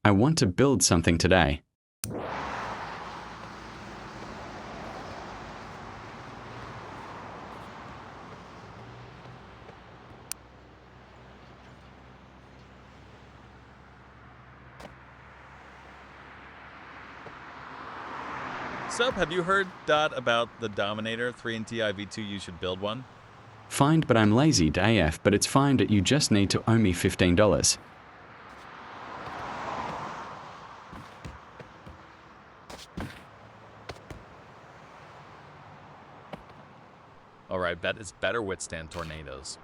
I want to build something today. Sup, have you heard, Dot, about the Dominator 3 and TI V2? You should build one. Fine, but I'm lazy, AF, but it's fine that you just need to owe me $15. Alright, bet it's better withstand tornadoes.